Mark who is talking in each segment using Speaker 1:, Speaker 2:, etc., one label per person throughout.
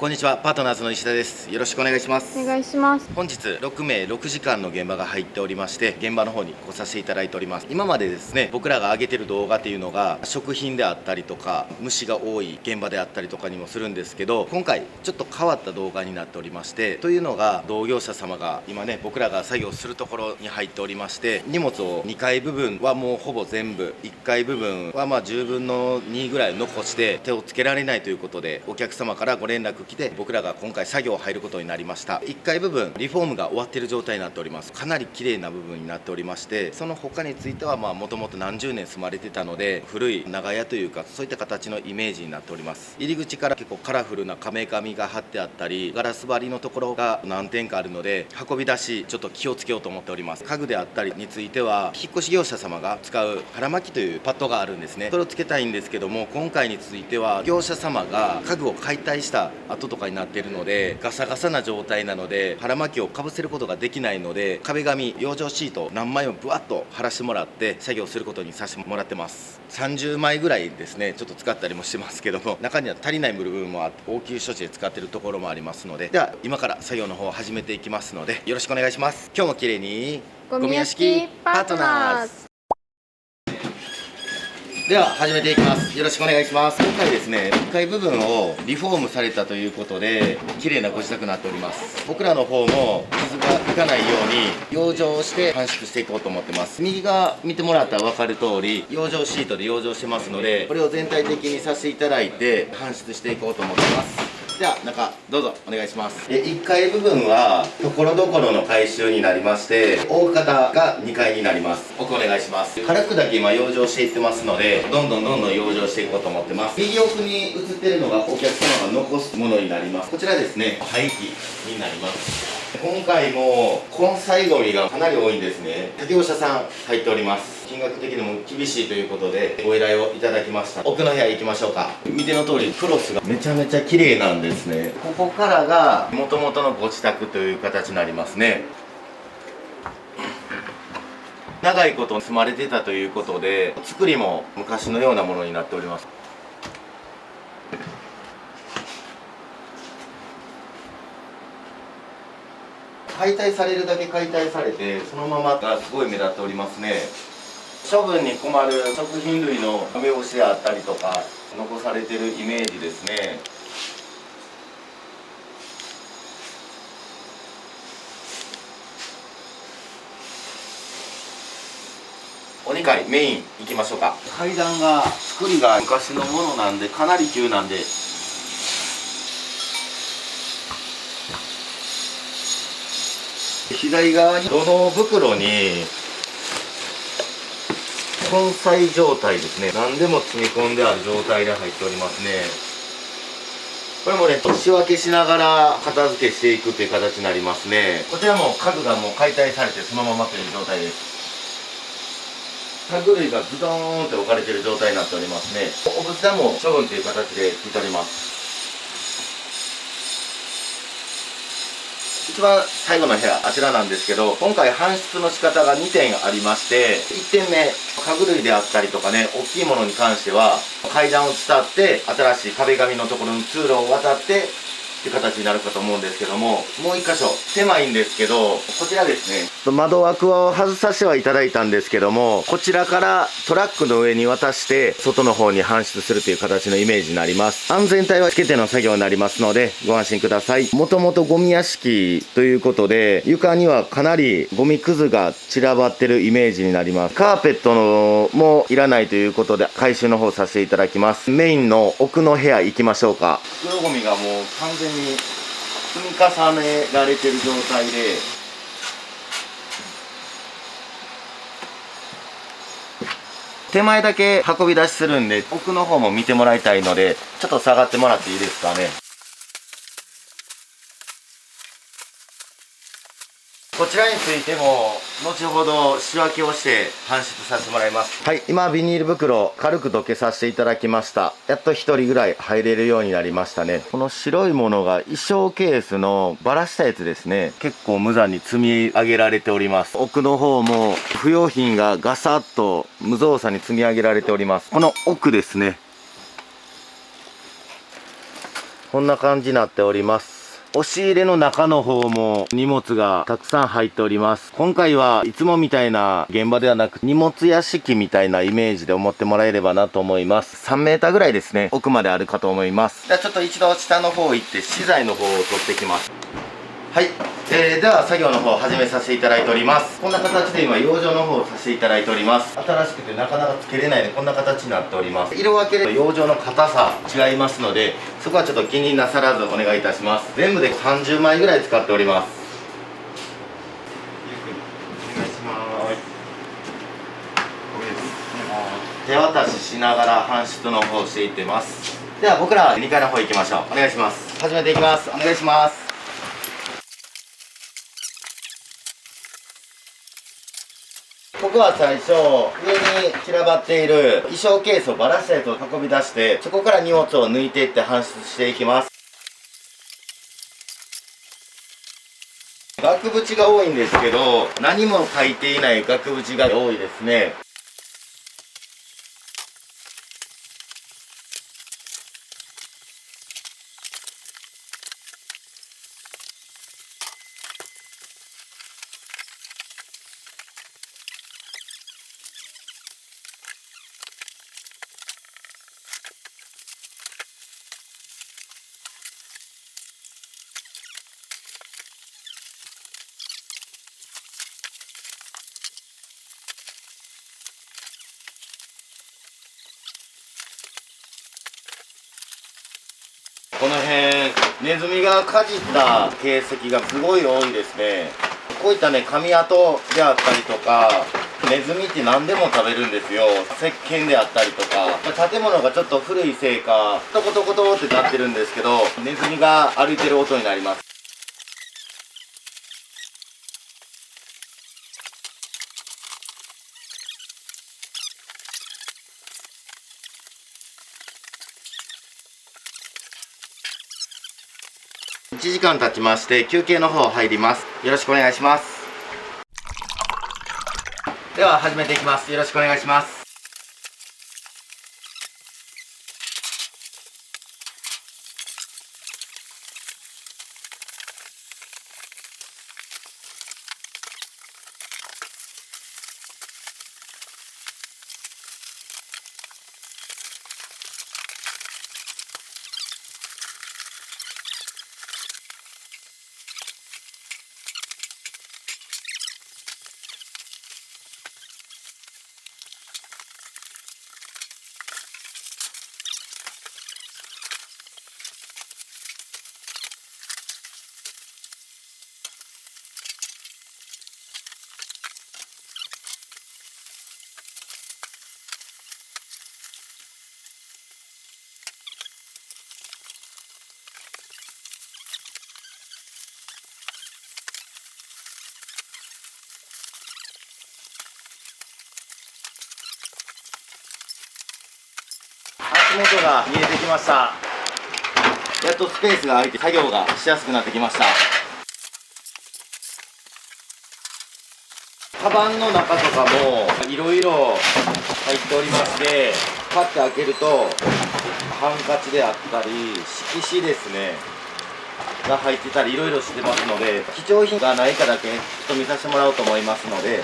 Speaker 1: こんにちは、パートナーズの石田です。よろしくお願いします。
Speaker 2: お願いします。
Speaker 1: 本日6名6時間の現場が入っておりまして、現場の方に来させていただいております。今までですね、僕らが上げてる動画っていうのが食品であったりとか虫が多い現場であったりとかにもするんですけど、今回ちょっと変わった動画になっておりまして、というのが同業者様が今ね、僕らが作業するところに入っておりまして、荷物を2階部分はもうほぼ全部、1階部分は10分の2ぐらい残して手をつけられないということで、お客様からご連絡来て、僕らが今回作業入ることになりました。1階部分リフォームが終わっている状態になっております。かなり綺麗な部分になっておりまして、その他についてはもともと何十年住まれてたので、古い長屋というかそういった形のイメージになっております。入り口から結構カラフルな壁紙が貼ってあったり、ガラス張りのところが何点かあるので、運び出しちょっと気をつけようと思っております。家具であったりについては、引っ越し業者様が使う腹巻きというパッドがあるんですね。それをつけたいんですけども、今回については業者様が家具を解体した後とかになっているので、ガサガサな状態なので腹巻きをかぶせることができないので、壁紙養生シート何枚もぶわっと貼らせてもらって作業することにさせてもらってます。30枚ぐらいですね、ちょっと使ったりもしてますけども、中には足りない部分もあって、応急処置で使っているところもありますので、では今から作業の方を始めていきますので、よろしくお願いします。今日も綺麗に
Speaker 2: ゴミ屋敷パートナーズ。
Speaker 1: では始めていきます。よろしくお願いします。今回ですね、1階部分をリフォームされたということで、綺麗なご自宅になっております。僕らの方も傷がいかないように養生して搬出していこうと思ってます。右側見てもらったら分かる通り、養生シートで養生してますので、これを全体的にさせていただいて搬出していこうと思ってます。では中どうぞお願いします。1階部分はところどころの改修になりまして、大方が2階になります。奥お願いします。軽くだけ今養生していってますので、どんどん養生していこうと思ってます。右奥に映ってるのがお客様が残すものになります。こちらですね、廃棄になります。今回も根菜ゴミがかなり多いんですね。他業者さん入っております。金額的にも厳しいということでご依頼をいただきました。奥の部屋行きましょうか。見ての通りクロスがめちゃめちゃ綺麗なんですね。ここからが元々のご自宅という形になりますね。長いこと住まれてたということで、作りも昔のようなものになっております。解体されるだけ解体されて、そのままがすごい目立っておりますね。処分に困る食品類の梅干しであったりとか残されてるイメージですね。お2階メイン行きましょうか。階段が作りが昔のものなんでかなり急なんで、左側に土の袋に根菜状態ですね。何でも積み込んである状態で入っておりますね。これもね、仕分けしながら片付けしていくという形になりますね。こちらも家具がもう解体されてそのままという状態です。家具類がズドーンって置かれている状態になっておりますね。お仏壇も処分という形で引いております。一番最後の部屋、あちらなんですけど、今回搬出の仕方が2点ありまして、1点目、家具類であったりとかね、大きいものに関しては階段を伝って新しい壁紙のところの通路を渡ってっていう形になるかと思うんですけども、もう1箇所狭いんですけど、こちらですね、窓枠を外させてはいただいたんですけども、こちらからトラックの上に渡して外の方に搬出するという形のイメージになります。安全帯はつけての作業になりますのでご安心ください。もともとゴミ屋敷ということで、床にはかなりゴミくずが散らばってるイメージになります。カーペットのもいらないということで回収の方させていただきます。メインの奥の部屋行きましょうか。袋ゴミがもう完全に積み重ねられてる状態で、手前だけ運び出しするんで、奥の方も見てもらいたいので、ちょっと下がってもらっていいですかね。こちらについても後ほど仕分けをして搬出させてもらいます。はい、今ビニール袋軽くどけさせていただきました。やっと1人ぐらい入れるようになりましたね。この白いものが衣装ケースのバラしたやつですね。結構無残に積み上げられております。奥の方も不用品がガサッと無造作に積み上げられております。この奥ですね、こんな感じになっております。押し入れの中の方も荷物がたくさん入っております。今回はいつもみたいな現場ではなく、荷物屋敷みたいなイメージで思ってもらえればなと思います。3メーターぐらいですね、奥まであるかと思います。じゃあちょっと一度下の方行って資材の方を取ってきます。はい、では作業の方を始めさせていただいております。こんな形で今養生の方をさせていただいております。新しくてなかなかつけれないのでこんな形になっております。色分けで養生の硬さ違いますので、そこはちょっと気になさらずお願いいたします。全部で30枚ぐらい使っております。ゆっくりお願いします。手渡ししながら搬出の方をしていってます。では僕ら2階の方行きましょう。お願いします。始めていきます。お願いします。ここは最初、上に散らばっている衣装ケースをばらしたやつを運び出して、そこから荷物を抜いていって搬出していきます。額縁が多いんですけど、何も書いていない額縁が多いですね。この辺、ネズミがかじった形跡がすごい多いですね。こういったね、紙跡であったりとか、ネズミって何でも食べるんですよ。石鹸であったりとか、建物がちょっと古いせいか、トコトコトってなってるんですけど、ネズミが歩いてる音になります。1時間経ちまして、休憩の方入ります。よろしくお願いします。では始めていきます。よろしくお願いします。足元が見えてきました。やっとスペースが空いて作業がしやすくなってきました。カバンの中とかもいろいろ入っておりまして、パッて開けるとハンカチであったり色紙ですねが入ってたりいろいろしてますので、貴重品がないかだけちょっと見させてもらおうと思いますので、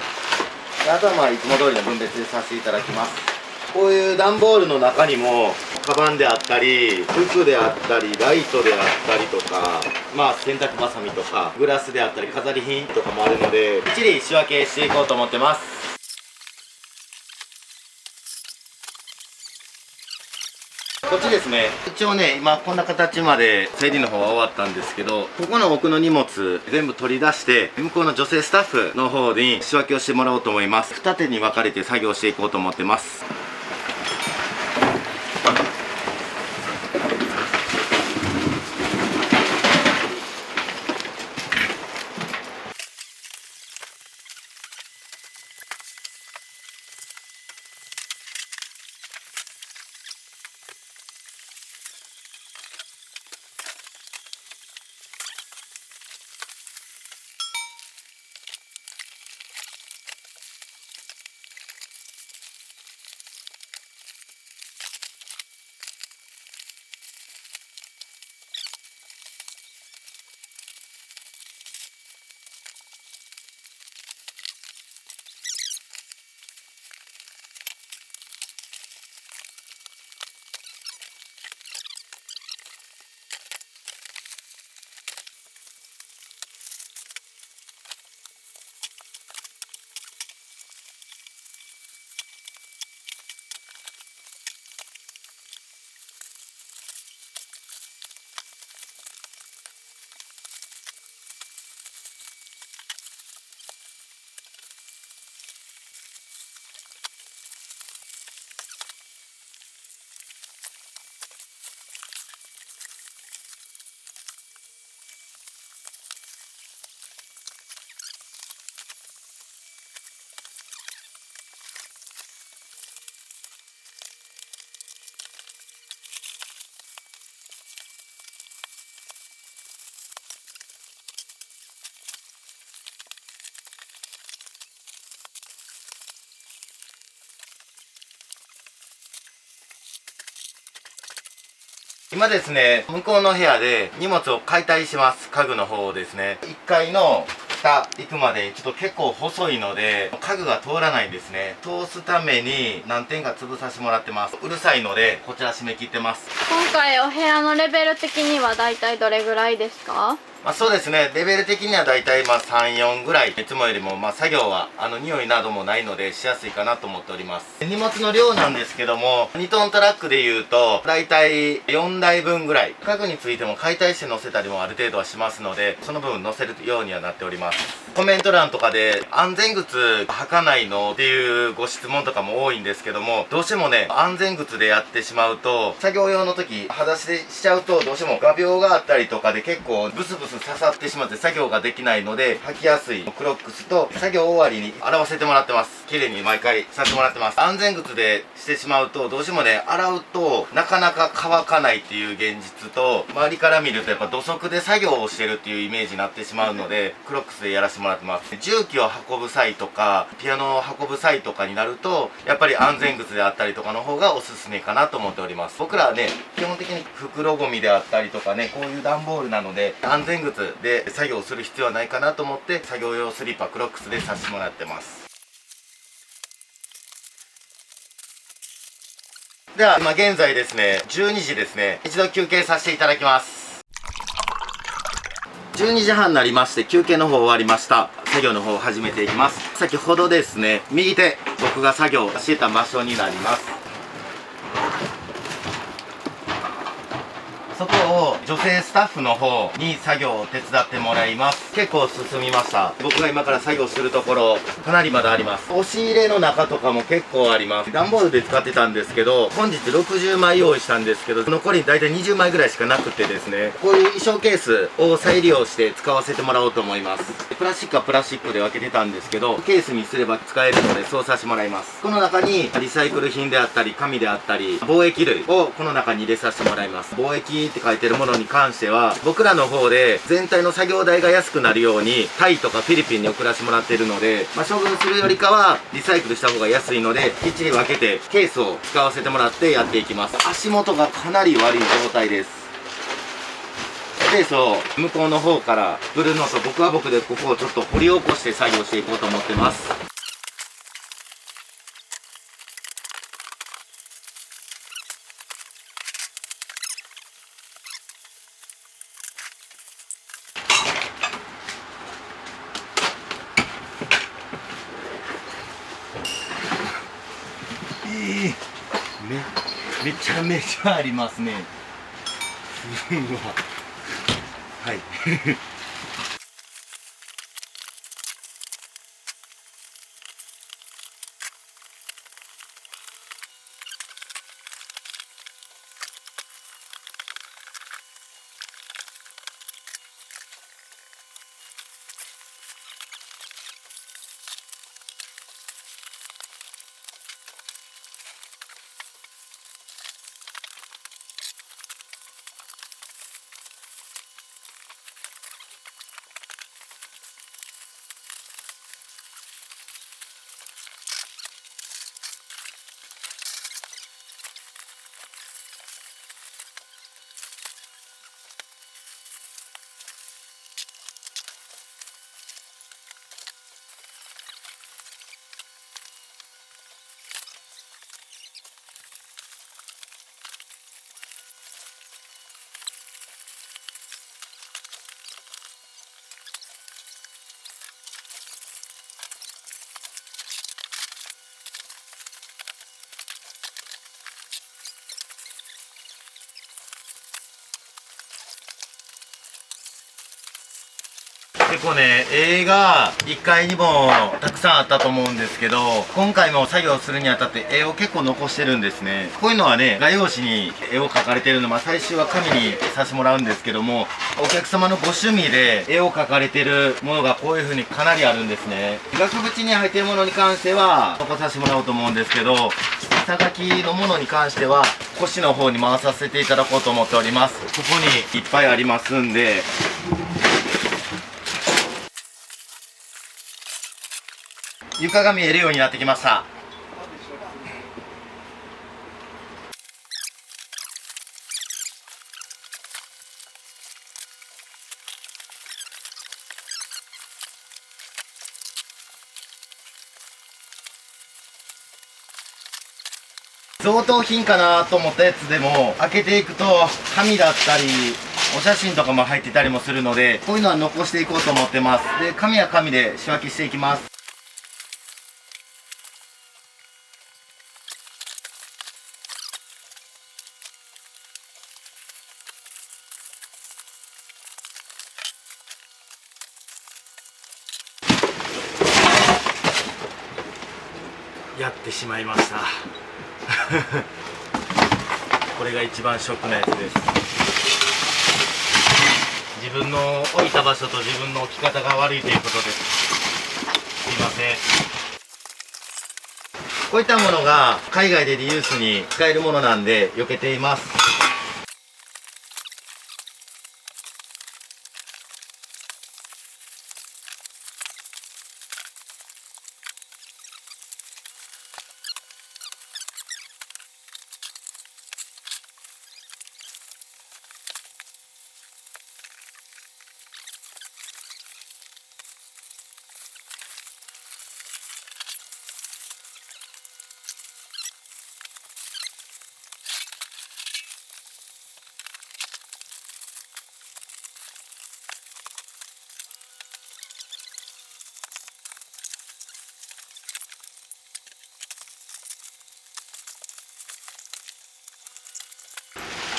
Speaker 1: あとはまあいつも通りの分別でさせていただきます。こういう段ボールの中にもカバンであったり服であったりライトであったりとか、まあ洗濯バサミとかグラスであったり飾り品とかもあるので、きっちり仕分けしていこうと思ってます。こっちですね。一応ね、今こんな形まで整理の方は終わったんですけど、ここの奥の荷物全部取り出して向こうの女性スタッフの方に仕分けをしてもらおうと思います。二手に分かれて作業していこうと思ってます。今ですね、向こうの部屋で荷物を解体します。家具の方をですね。1階の下行くまでちょっと結構細いので家具が通らないんですね。通すために何点か潰させてもらってます。うるさいのでこちら締め切ってます。
Speaker 2: 今回お部屋のレベル的にはだいたいどれぐらいですか？
Speaker 1: そうですね、レベル的にはだいたい3、4ぐらい、いつもよりも作業は匂いなどもないのでしやすいかなと思っております。荷物の量なんですけども、2トントラックでいうとだいたい4台分ぐらい、家具についても解体して乗せたりもある程度はしますので、その分乗せるようにはなっております。コメント欄とかで安全靴履かないのっていうご質問とかも多いんですけども、どうしてもね、安全靴でやってしまうと作業用の時裸足でしちゃうとどうしても画鋲があったりとかで結構ブスブス刺さってしまって作業ができないので、履きやすいクロックスと作業終わりに洗わせてもらってます。綺麗に毎回させてもらってます。安全靴でしてしまうとどうしてもね、洗うとなかなか乾かないっていう現実と、周りから見るとやっぱ土足で作業をしてるっていうイメージになってしまうので、クロックスでやらせてもらってます。重機を運ぶ際とかピアノを運ぶ際とかになるとやっぱり安全靴であったりとかの方がおすすめかなと思っております。僕らはね、基本的に袋ゴミであったりとかね、こういう段ボールなので安全靴で作業する必要はないかなと思って作業用スリッパクロックスでさせてもらってます。では今現在ですね、12時ですね。一度休憩させていただきます。12時半になりまして休憩の方終わりました。作業の方を始めていきます。先ほどですね、右手僕が作業してた場所になります。そこを女性スタッフの方に作業を手伝ってもらいます。結構進みました。僕が今から作業するところかなりまだあります。押し入れの中とかも結構あります。段ボールで使ってたんですけど、本日60枚用意したんですけど、残り大体20枚ぐらいしかなくてですね、こういう衣装ケースを再利用して使わせてもらおうと思います。プラスチックはプラスチックで分けてたんですけど、ケースにすれば使えるのでそうさせてもらいます。この中にリサイクル品であったり紙であったり貿易類をこの中に入れさせてもらいます。貿易って書いてるものに関しては僕らの方で全体の作業代が安くなるようにタイとかフィリピンに送らせてもらっているので、処分するよりかはリサイクルした方が安いので、きっちり分けてケースを使わせてもらってやっていきます。足元がかなり悪い状態です。ケースを向こうの方から振るのと、僕は僕でここをちょっと掘り起こして作業していこうと思ってます。めちゃめちゃありますね。うわはい結構ね、絵が1階にもたくさんあったと思うんですけど、今回も作業するにあたって絵を結構残してるんですね。こういうのはね、画用紙に絵を描かれてるの、最終は紙にさせてもらうんですけども、お客様のご趣味で絵を描かれてるものがこういう風にかなりあるんですね。額縁に入ってるものに関しては残させてもらおうと思うんですけど、下書きのものに関しては腰の方に回させていただこうと思っております。ここにいっぱいありますんで、床が見えるようになってきました。贈答品かなと思ったやつでも開けていくと紙だったりお写真とかも入ってたりもするので、こういうのは残していこうと思ってます。で、紙は紙で仕分けしていきます。やってしまいましたこれが一番ショックなやつです。自分の置いた場所と自分の置き方が悪いということです。すいません。こういったものが海外でリユースに使えるものなんで避けています。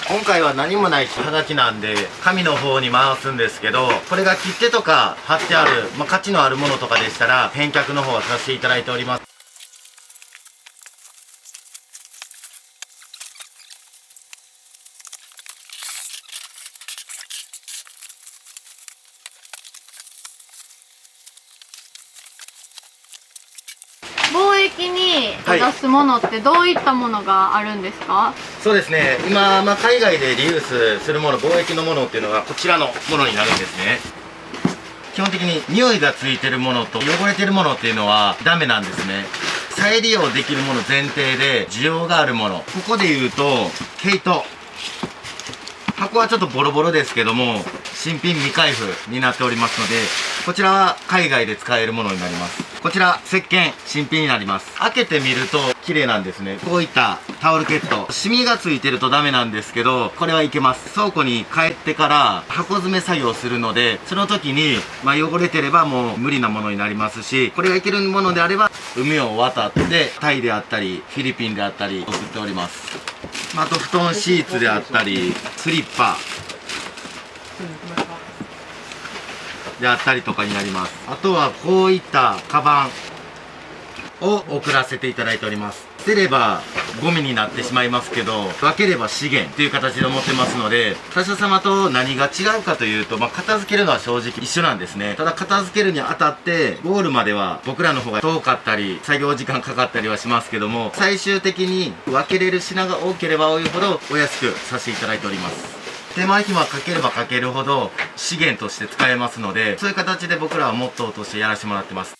Speaker 1: 今回は何もないはがきなんで紙の方に回すんですけど、これが切手とか貼ってある、価値のあるものとかでしたら返却の方はさせていただいております。
Speaker 2: 貿易に出すものってどういったものがあるんですか？
Speaker 1: そうですね、今、海外でリユースするもの、貿易のものっていうのがこちらのものになるんですね。基本的に匂いがついてるものと汚れてるものっていうのはダメなんですね。再利用できるもの前提で需要があるもの、ここで言うと毛糸、箱はちょっとボロボロですけども新品未開封になっておりますので、こちらは海外で使えるものになります。こちら石鹸新品になります。開けてみると綺麗なんですね。こういったタオルケット、シミがついてるとダメなんですけど、これはいけます。倉庫に帰ってから箱詰め作業するので、その時に汚れてればもう無理なものになりますし、これがいけるものであれば海を渡ってタイであったりフィリピンであったり送っております。あと布団シーツであったりスリッパであったりとかになります。あとはこういったカバンを送らせていただいております。捨てればゴミになってしまいますけど、分ければ資源という形で思ってますので、他社様と何が違うかというと、片付けるのは正直一緒なんですね。ただ片付けるにあたってゴールまでは僕らの方が遠かったり作業時間かかったりはしますけども、最終的に分けれる品が多ければ多いほどお安くさせていただいております。手間暇かければかけるほど資源として使えますので、そういう形で僕らはモットーとしてやらせてもらってます。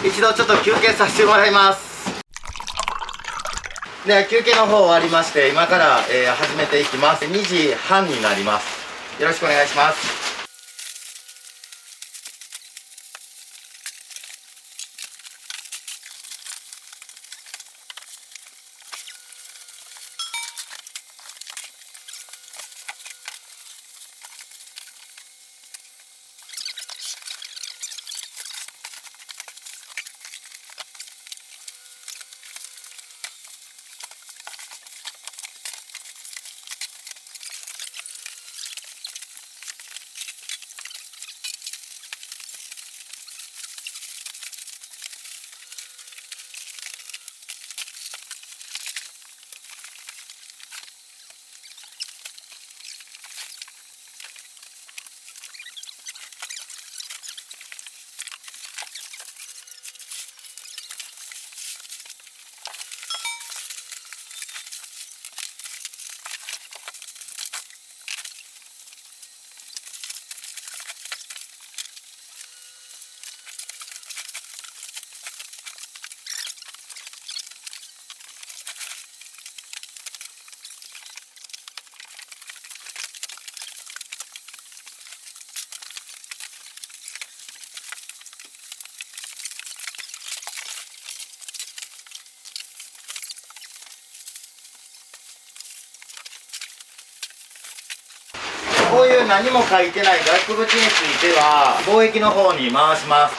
Speaker 1: 一度ちょっと休憩させてもらいます。では休憩の方終わりまして、今から、始めていきます。2時半になります。よろしくお願いします。こういう何も書いてない額縁については貿易の方に回します。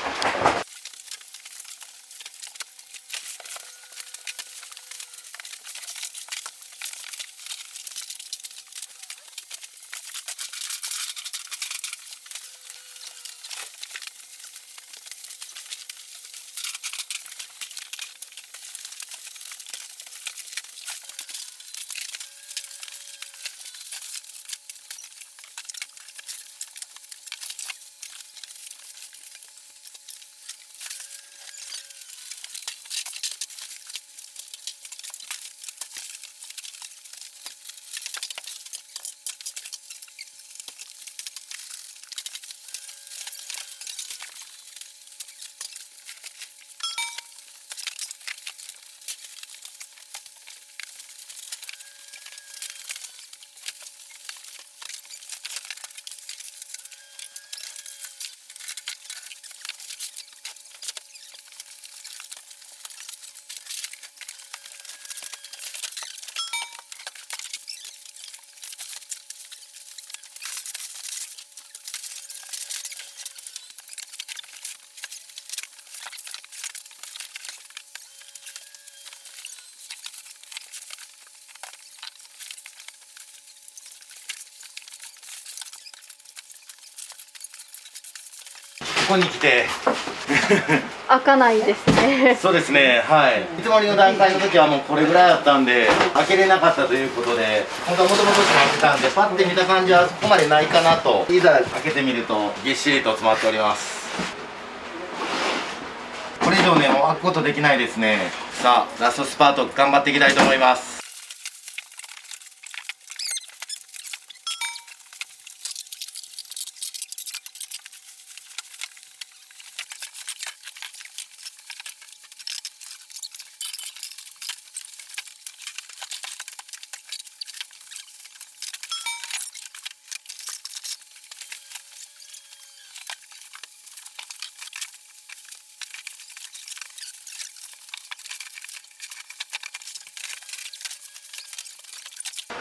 Speaker 1: ここに来て
Speaker 2: 開かないですね。
Speaker 1: そうですね、はい。見積もりの段階の時はもうこれぐらいだったんで、開けれなかったということで、本当はもともと閉まってたんで、パッて見た感じはそこまでないかなと。いざ開けてみると、ぎっしりと詰まっております。これ以上ね、もう開くことできないですね。さあ、ラストスパート頑張っていきたいと思います。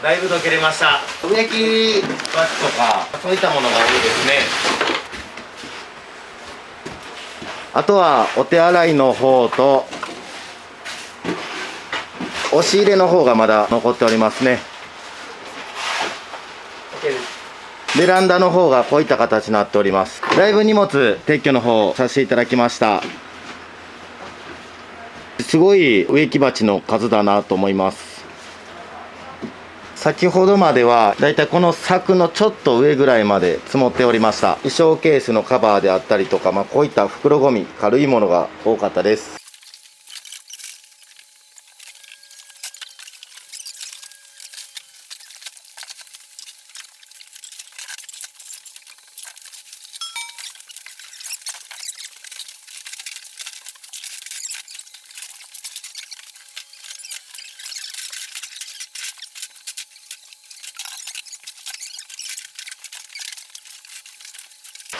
Speaker 1: だいぶ溶けれました。植木鉢とかそういったものが多いですね。あとはお手洗いの方と押し入れの方がまだ残っておりますね。ベランダの方がこういった形になっております。だいぶ荷物撤去の方させていただきました。すごい植木鉢の数だなと思います。先ほどまではだいたいこの柵のちょっと上ぐらいまで積もっておりました。衣装ケースのカバーであったりとか、こういった袋ゴミ、軽いものが多かったです。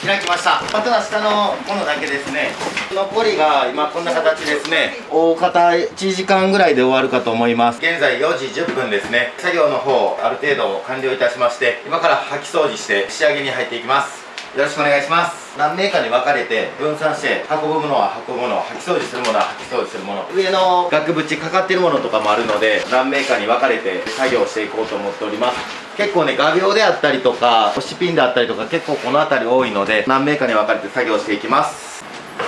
Speaker 1: 開きました。あとは下のものだけですね。残りが今こんな形ですね。大方1時間ぐらいで終わるかと思います。現在4時10分ですね。作業の方ある程度完了いたしまして、今から掃き掃除して仕上げに入っていきます。よろしくお願いします。何名かに分かれて分散して運ぶものは運ぶもの、掃き掃除するものは掃き掃除するもの、上の額縁かかってるものとかもあるので何名かに分かれて作業していこうと思っております。結構ね、画鋲であったりとか押しピンであったりとか結構この辺り多いので何名かに分かれて作業していきます。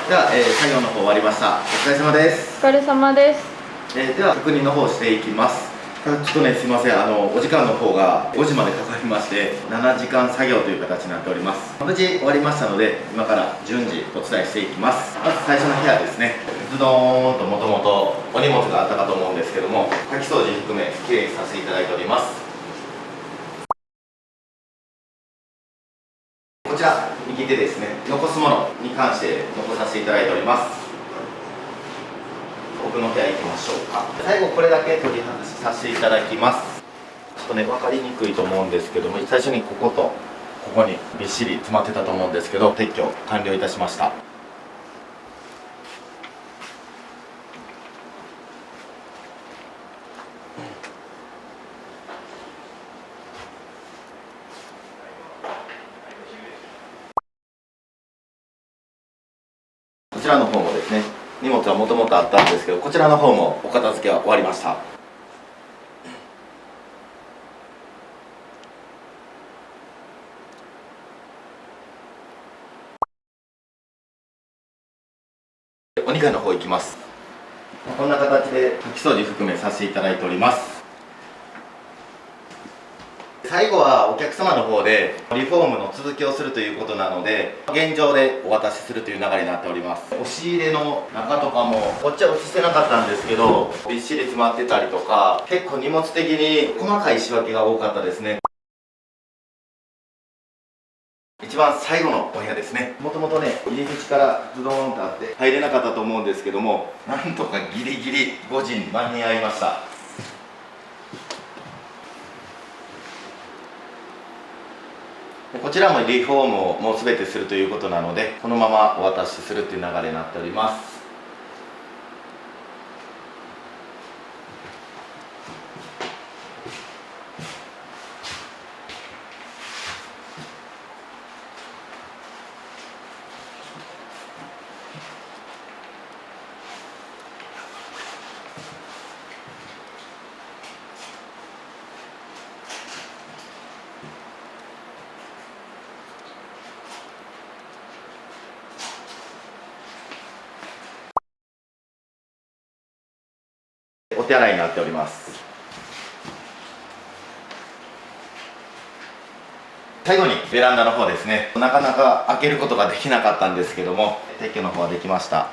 Speaker 1: では、作業の方終わりました。お疲れ様です。
Speaker 2: お疲れ様です。
Speaker 1: では確認の方していきます。ちょっとね、すいません、お時間の方が5時までかかりまして7時間作業という形になっております。無事終わりましたので今から順次お伝えしていきます。まず最初の部屋ですね。ズドーンともともとお荷物があったかと思うんですけども、掃き掃除含めきれいにさせていただいております。こちら右手ですね、残すものに関して残させていただいております。奥の部屋行きましょうか。最後これだけ取り外しさせていただきます。ちょっとね、分かりにくいと思うんですけども、最初にこことここにびっしり詰まってたと思うんですけど、撤去完了いたしました。こちらの方もですね、荷物はもともとあったんですけど、こちらの方もお片付けは終わりました。お2階の方行きます。こんな形で拭き掃除含めさせていただいております。最後はお客様の方でリフォームの続きをするということなので、現状でお渡しするという流れになっております。押し入れの中とかもこっちは映してなかったんですけど、びっしり詰まってたりとか、結構荷物的に細かい仕分けが多かったですね。一番最後のお部屋ですね。もともとね、入り口からズドーンとあって入れなかったと思うんですけども、なんとかギリギリ5時に間に合いました。こちらもリフォームをもう全てするということなので、このままお渡しするという流れになっております。お手洗いになっております。最後にベランダの方ですね。なかなか開けることができなかったんですけども、撤去の方はできました。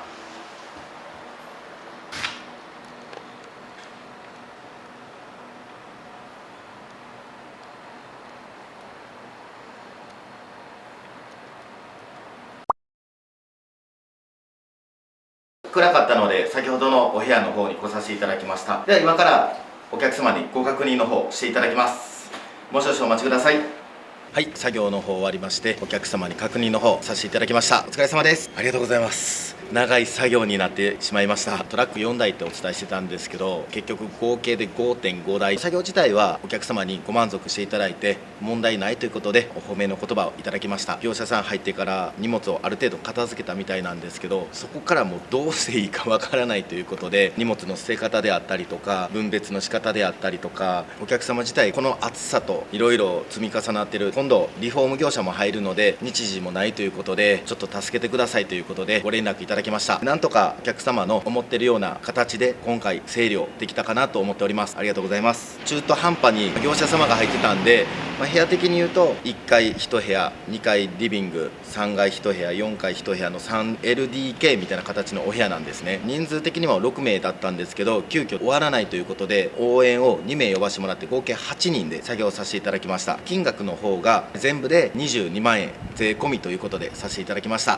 Speaker 1: 暗かったので先ほどのお部屋の方に来させていただきました。では今からお客様にご確認の方していただきます。もう少々お待ちください。はい、作業の方終わりまして、お客様に確認の方させていただきました。お疲れ様です。ありがとうございます。長い作業になってしまいました。トラック4台ってお伝えしてたんですけど、結局合計で 5.5 台。作業自体はお客様にご満足していただいて問題ないということでお褒めの言葉をいただきました。業者さん入ってから荷物をある程度片付けたみたいなんですけど、そこからもうどうしていいかわからないということで、荷物の捨て方であったりとか分別の仕方であったりとか、お客様自体この暑さといろいろ積み重なってる、今度リフォーム業者も入るので日時もないということで、ちょっと助けてくださいということでご連絡いただきました。なんとかお客様の思ってるような形で今回整理をできたかなと思っております。ありがとうございます。中途半端に業者様が入ってたんで、部屋的に言うと1階1部屋、2階リビング、3階1部屋、4階1部屋の 3LDK みたいな形のお部屋なんですね。人数的には6名だったんですけど、急遽終わらないということで応援を2名呼ばせてもらって合計8人で作業させていただきました。金額の方が全部で22万円税込みということでさせていただきました。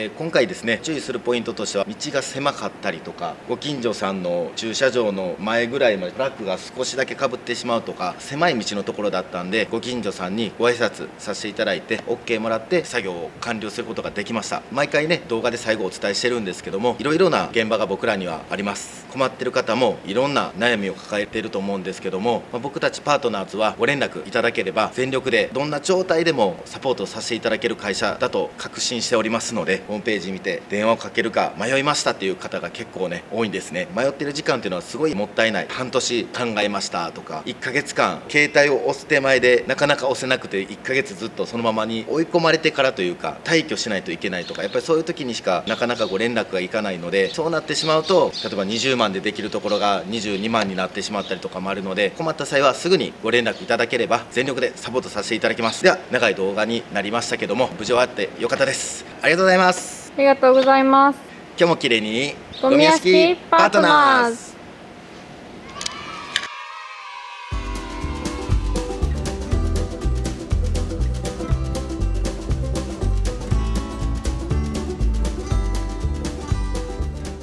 Speaker 1: 今回ですね、注意するポイントとしては、道が狭かったりとか、ご近所さんの駐車場の前ぐらいまでトラックが少しだけかぶってしまうとか、狭い道のところだったんで、ご近所さんにご挨拶させていただいて OK もらって作業を完了することができました。毎回ね、動画で最後お伝えしてるんですけども、いろいろな現場が僕らにはあります。困ってる方もいろんな悩みを抱えていると思うんですけども、僕たちパートナーズはご連絡いただければ全力でどんな状態でもサポートさせていただける会社だと確信しておりますので、ホームページ見て電話をかけるか迷いましたっていう方が結構ね多いんですね。迷ってる時間っていうのはすごいもったいない。半年考えましたとか、1ヶ月間携帯を押す手前でなかなか押せなくて1ヶ月ずっとそのままに追い込まれてからというか、退去しないといけないとか、やっぱりそういう時にしかなかなかご連絡がいかないので、そうなってしまうと例えば20万でできるところが22万になってしまったりとかもあるので、困った際はすぐにご連絡いただければ全力でサポートさせていただきます。では長い動画になりましたけども、無事終わってよかったです。ありがとうございます。
Speaker 2: ありがとうございます。
Speaker 1: 今日も綺麗に
Speaker 2: ゴミ屋敷パートナーズ。